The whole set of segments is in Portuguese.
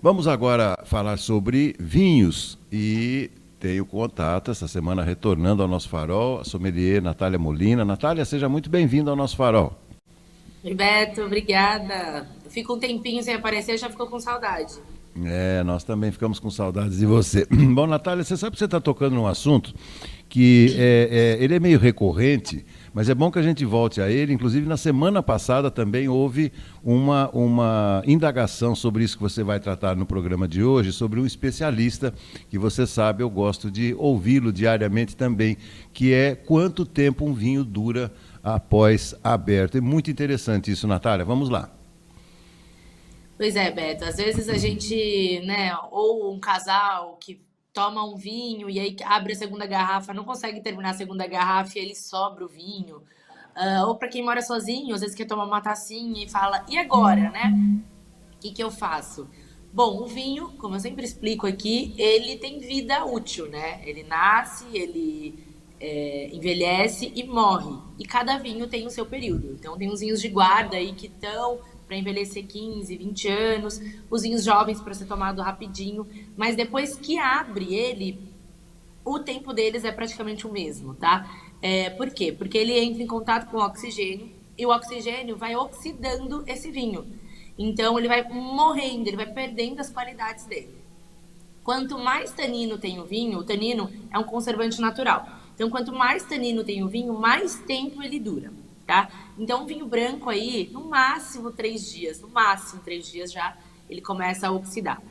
Vamos agora falar sobre vinhos e tenho contato essa semana retornando ao nosso farol, a sommelier Natália Molina. Natália, seja muito bem-vinda ao nosso farol. Oi, Beto, obrigada. Eu fico um tempinho sem aparecer, já ficou com saudade. Nós também ficamos com saudades de você. Bom, Natália, você sabe que você está tocando num assunto que ele é meio recorrente, mas é bom que a gente volte a ele. Inclusive, na semana passada também houve uma indagação sobre isso que você vai tratar no programa de hoje, sobre um especialista, que você sabe, eu gosto de ouvi-lo diariamente também, que é quanto tempo um vinho dura após aberto. É muito interessante isso, Natália. Vamos lá. Pois é, Beto, às vezes a gente, né, ou um casal que toma um vinho e aí abre a segunda garrafa, não consegue terminar a segunda garrafa e ele sobra o vinho. Ou para quem mora sozinho, às vezes quer tomar uma tacinha e fala, e agora, né? O que que eu faço? Bom, o vinho, como eu sempre explico aqui, ele tem vida útil, né? Ele nasce, ele envelhece e morre. E cada vinho tem o seu período. Então, tem uns vinhos de guarda aí que estão para envelhecer 15, 20 anos, os vinhos jovens para ser tomado rapidinho, mas depois que abre ele, o tempo deles é praticamente o mesmo, tá? Por quê? Porque ele entra em contato com o oxigênio e o oxigênio vai oxidando esse vinho. Então ele vai morrendo, ele vai perdendo as qualidades dele. Quanto mais tanino tem o tanino é um conservante natural. Então, quanto mais tanino tem o vinho, mais tempo ele dura, tá? Então, um vinho branco aí, no máximo 3 dias, no máximo 3 dias já, ele começa a oxidar.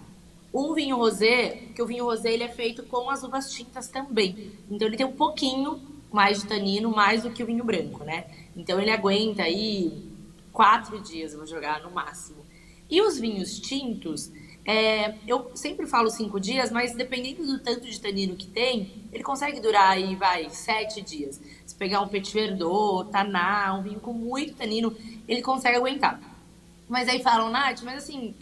O vinho rosé, que o vinho rosé ele é feito com as uvas tintas também. Então, ele tem um pouquinho mais de tanino, mais do que o vinho branco, né? Então, ele aguenta aí 4 dias, eu vou jogar no máximo. E os vinhos tintos, eu sempre falo 5 dias, mas dependendo do tanto de tanino que tem, ele consegue durar aí, 7 dias. Se pegar um Petit Verdot, Taná, um vinho com muito tanino, ele consegue aguentar. Mas aí falam, Nath, mas assim,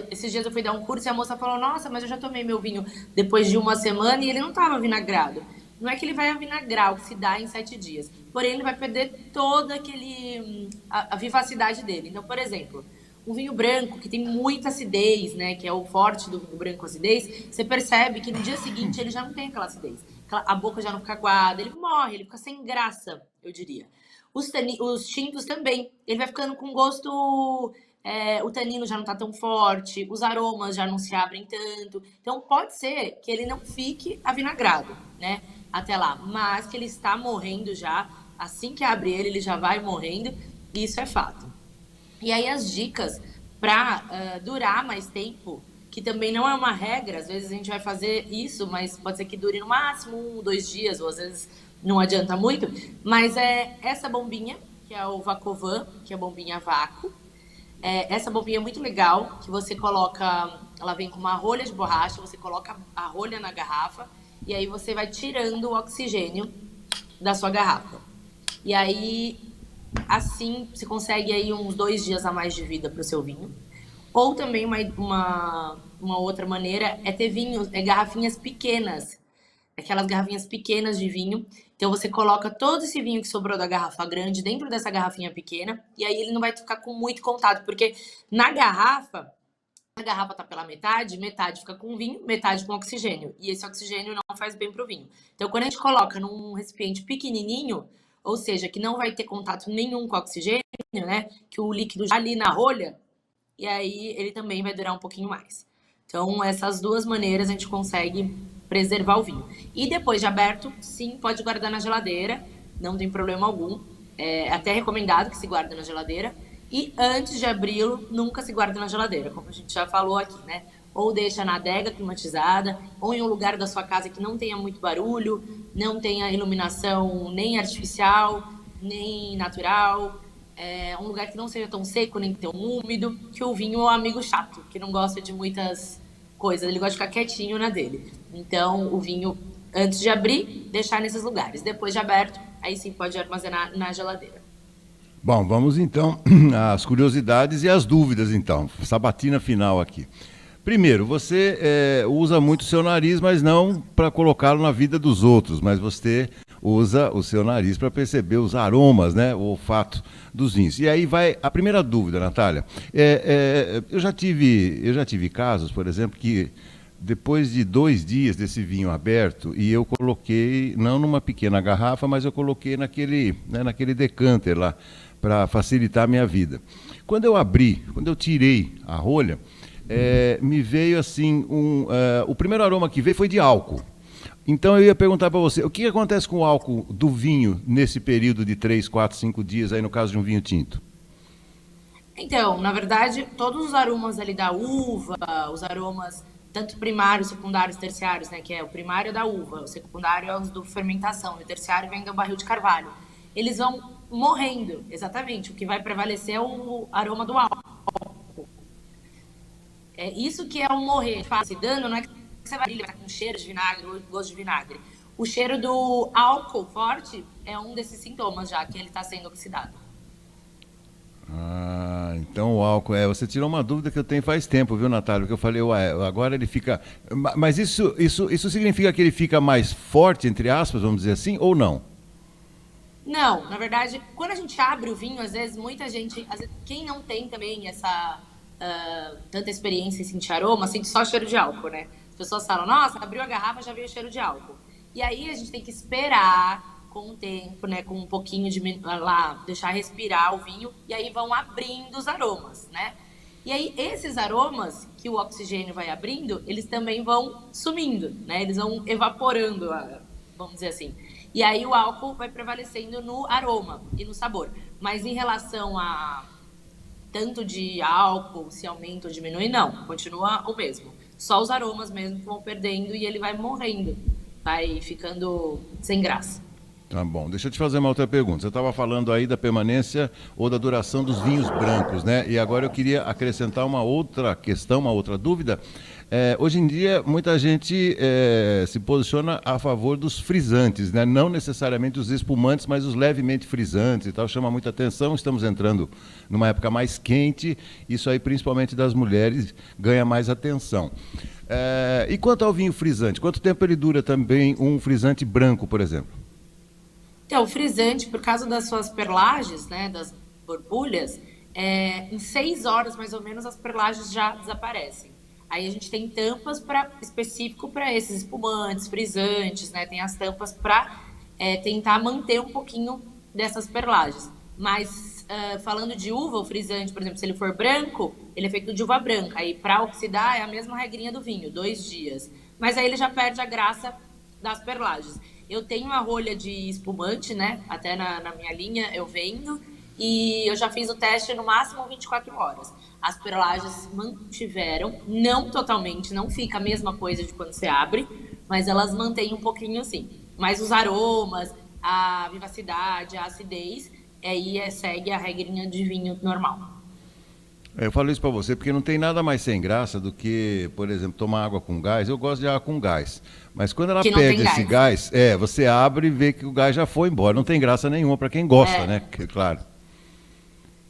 esses dias eu fui dar um curso e a moça falou, nossa, mas eu já tomei meu vinho depois de uma semana e ele não estava vinagrado. Não é que ele vai avinagrar, oxidar em 7 dias. Porém, ele vai perder toda a vivacidade dele. Então, por exemplo, um vinho branco que tem muita acidez, né, que é o forte do vinho branco, acidez, você percebe que no dia seguinte ele já não tem aquela acidez. A boca já não fica aguada, ele morre, ele fica sem graça, eu diria. Os tintos também, ele vai ficando com gosto, o tanino já não tá tão forte, os aromas já não se abrem tanto. Então pode ser que ele não fique avinagrado, né, até lá, mas que ele está morrendo já, assim que abre ele já vai morrendo, isso é fato. E aí as dicas para durar mais tempo, que também não é uma regra, às vezes a gente vai fazer isso, mas pode ser que dure no máximo 1, 2 dias, ou às vezes não adianta muito, mas é essa bombinha, que é o Vacovan, que é a bombinha vácuo. Essa bombinha é muito legal, que você coloca, ela vem com uma rolha de borracha, você coloca a rolha na garrafa, e aí você vai tirando o oxigênio da sua garrafa. E aí, assim, você consegue aí uns 2 dias a mais de vida para o seu vinho. Ou também uma outra maneira é ter vinhos, garrafinhas pequenas, aquelas garrafinhas pequenas de vinho. Então você coloca todo esse vinho que sobrou da garrafa grande dentro dessa garrafinha pequena e aí ele não vai ficar com muito contato, porque na garrafa a garrafa tá pela metade, metade fica com vinho, metade com oxigênio. E esse oxigênio não faz bem pro vinho. Então, quando a gente coloca num recipiente pequenininho, ou seja, que não vai ter contato nenhum com oxigênio, né? Que o líquido já ali na rolha, e aí ele também vai durar um pouquinho mais. Então, essas duas maneiras a gente consegue preservar o vinho. E depois de aberto, sim, pode guardar na geladeira, não tem problema algum. É até recomendado que se guarde na geladeira. E antes de abri-lo, nunca se guarda na geladeira, como a gente já falou aqui, né? Ou deixa na adega climatizada, ou em um lugar da sua casa que não tenha muito barulho, não tenha iluminação nem artificial, nem natural, um lugar que não seja tão seco nem tão úmido, que o vinho é um amigo chato, que não gosta de muitas coisas, ele gosta de ficar quietinho na dele. Então, o vinho, antes de abrir, deixar nesses lugares. Depois de aberto, aí sim pode armazenar na geladeira. Bom, vamos então às curiosidades e às dúvidas, então. Sabatina final aqui. Primeiro, você usa muito o seu nariz, mas não para colocá-lo na vida dos outros, mas você usa o seu nariz para perceber os aromas, né? O olfato dos vinhos. E aí vai a primeira dúvida, Natália. Eu já tive casos, por exemplo, que depois de 2 dias desse vinho aberto, e eu coloquei, não numa pequena garrafa, mas eu coloquei naquele decanter lá, para facilitar a minha vida. Quando eu tirei a rolha, me veio assim, o primeiro aroma que veio foi de álcool. Então eu ia perguntar para você, o que acontece com o álcool do vinho nesse período de 3, 4, 5 dias, aí no caso de um vinho tinto? Então, na verdade, todos os aromas ali da uva, os aromas tanto primários, secundários, terciários, né, que é o primário é da uva, o secundário é os do fermentação, e o terciário vem do barril de carvalho. Eles vão morrendo, exatamente. O que vai prevalecer é o aroma do álcool. É isso que é o morrer. Esse dano não é que você vai estar com cheiro de vinagre ou gosto de vinagre. O cheiro do álcool forte é um desses sintomas já, que ele está sendo oxidado. Ah, então o álcool você tirou uma dúvida que eu tenho faz tempo, viu, Natália? Porque eu falei, ué, agora ele fica. Mas isso significa que ele fica mais forte, entre aspas, vamos dizer assim, ou não? Não, na verdade, quando a gente abre o vinho, às vezes muita gente, quem não tem também essa tanta experiência em sentir aroma, sente só cheiro de álcool, né? As pessoas falam, nossa, abriu a garrafa, já veio cheiro de álcool. E aí a gente tem que esperar com o tempo, né, com um pouquinho de lá, deixar respirar o vinho, e aí vão abrindo os aromas, né? E aí esses aromas que o oxigênio vai abrindo, eles também vão sumindo, né? Eles vão evaporando, vamos dizer assim. E aí o álcool vai prevalecendo no aroma e no sabor. Mas em relação a tanto de álcool, se aumenta ou diminui, não. Continua o mesmo. Só os aromas mesmo que vão perdendo e ele vai morrendo. Vai ficando sem graça. Tá bom. Deixa eu te fazer uma outra pergunta. Você estava falando aí da permanência ou da duração dos vinhos brancos, né? E agora eu queria acrescentar uma outra questão, uma outra dúvida. Hoje em dia, muita gente se posiciona a favor dos frisantes, né? Não necessariamente os espumantes, mas os levemente frisantes e tal. Chama muita atenção. Estamos entrando numa época mais quente. Isso aí, principalmente das mulheres, ganha mais atenção. E quanto ao vinho frisante? Quanto tempo ele dura também um frisante branco, por exemplo? Então, o frisante, por causa das suas perlages, né, das borbulhas, em 6 horas, mais ou menos, as perlages já desaparecem. Aí a gente tem tampas específico para esses espumantes, frisantes, né? Tem as tampas para tentar manter um pouquinho dessas perlages. Mas, falando de uva, o frisante, por exemplo, se ele for branco, ele é feito de uva branca. Aí, para oxidar, é a mesma regrinha do vinho, 2 dias. Mas aí ele já perde a graça das perlages. Eu tenho uma rolha de espumante, né? Até na minha linha eu vendo. E eu já fiz o teste no máximo 24 horas. As perlages mantiveram, não totalmente, não fica a mesma coisa de quando você abre, mas elas mantêm um pouquinho assim. Mas os aromas, a vivacidade, a acidez, aí segue a regrinha de vinho normal. Eu falo isso para você porque não tem nada mais sem graça do que, por exemplo, tomar água com gás. Eu gosto de água com gás. Mas quando ela perde esse gás, você abre e vê que o gás já foi embora. Não tem graça nenhuma para quem gosta, né? Claro.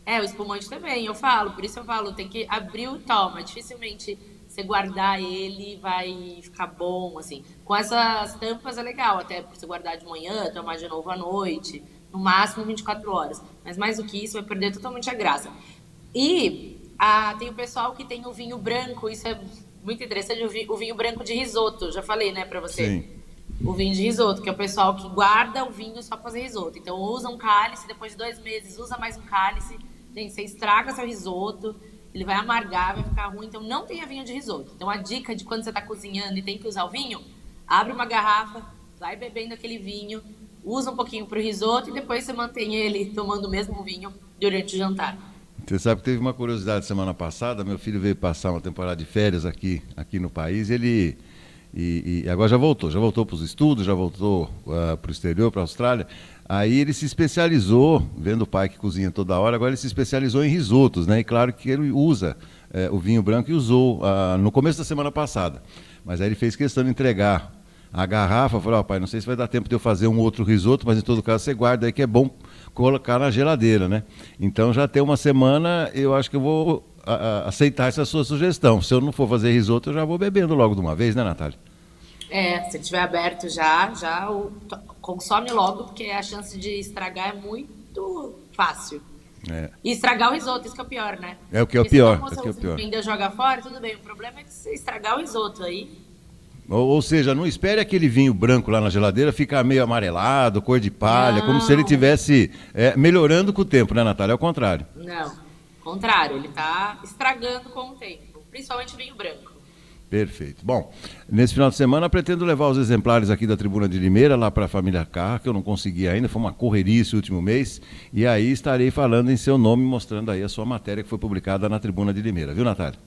O espumante também, por isso eu falo, tem que abrir e toma. Dificilmente você guardar ele vai ficar bom, assim. Com essas tampas é legal, até para você guardar de manhã, tomar de novo à noite, no máximo 24 horas. Mas mais do que isso, vai perder totalmente a graça. E tem o pessoal que tem o vinho branco, isso é muito interessante, o vinho branco de risoto, já falei, né, pra você? Sim. O vinho de risoto, que é o pessoal que guarda o vinho só pra fazer risoto. Então usa um cálice, depois de 2 meses usa mais um cálice, gente, você estraga seu risoto, ele vai amargar, vai ficar ruim, então não tenha vinho de risoto. Então a dica de quando você tá cozinhando e tem que usar o vinho, abre uma garrafa, vai bebendo aquele vinho, usa um pouquinho pro risoto e depois você mantém ele tomando o mesmo vinho durante o jantar. Você sabe que teve uma curiosidade semana passada, meu filho veio passar uma temporada de férias aqui no país, ele agora já voltou para os estudos, já voltou para o exterior, para a Austrália. Aí ele se especializou, vendo o pai que cozinha toda hora, agora ele se especializou em risotos, né? E claro que ele usa o vinho branco e usou no começo da semana passada. Mas aí ele fez questão de entregar a garrafa, falou, pai, não sei se vai dar tempo de eu fazer um outro risoto, mas em todo caso você guarda aí que é bom colocar na geladeira, né? Então já tem uma semana, eu acho que eu vou aceitar essa sua sugestão. Se eu não for fazer risoto, eu já vou bebendo logo de uma vez, né, Natália? Se ele tiver aberto consome logo, porque a chance de estragar é muito fácil. E estragar o risoto, isso que é o pior, né? É o que é o Porque pior. se É o que é o você pior. ainda joga fora, tudo bem. O problema é que você estragar o risoto aí. Ou seja, não espere aquele vinho branco lá na geladeira ficar meio amarelado, cor de palha, como se ele Não, tivesse melhorando com o tempo, né, Natália? É o contrário. não. Contrário, ele tá estragando com o tempo. Principalmente vinho branco. Perfeito. Bom, nesse final de semana pretendo levar os exemplares aqui da Tribuna de Limeira lá para a família Carr, que eu não consegui ainda, foi uma correria esse último mês, e aí estarei falando em seu nome, mostrando aí a sua matéria que foi publicada na Tribuna de Limeira, viu, Natália?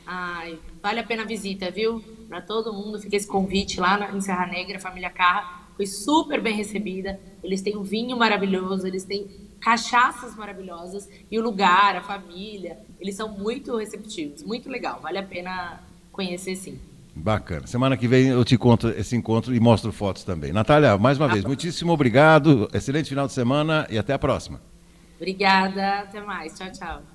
Ai, vale a pena a visita, viu? Para todo mundo, fica esse convite lá em Serra Negra, a família Carra foi super bem recebida. Eles têm um vinho maravilhoso, eles têm cachaças maravilhosas e o lugar, a família, eles são muito receptivos, muito legal. Vale a pena conhecer, sim. Bacana. Semana que vem eu te conto esse encontro e mostro fotos também. Natália, mais uma Tá vez, bom. muitíssimo obrigado, excelente final de semana e até a próxima. Obrigada, até mais. Tchau, tchau.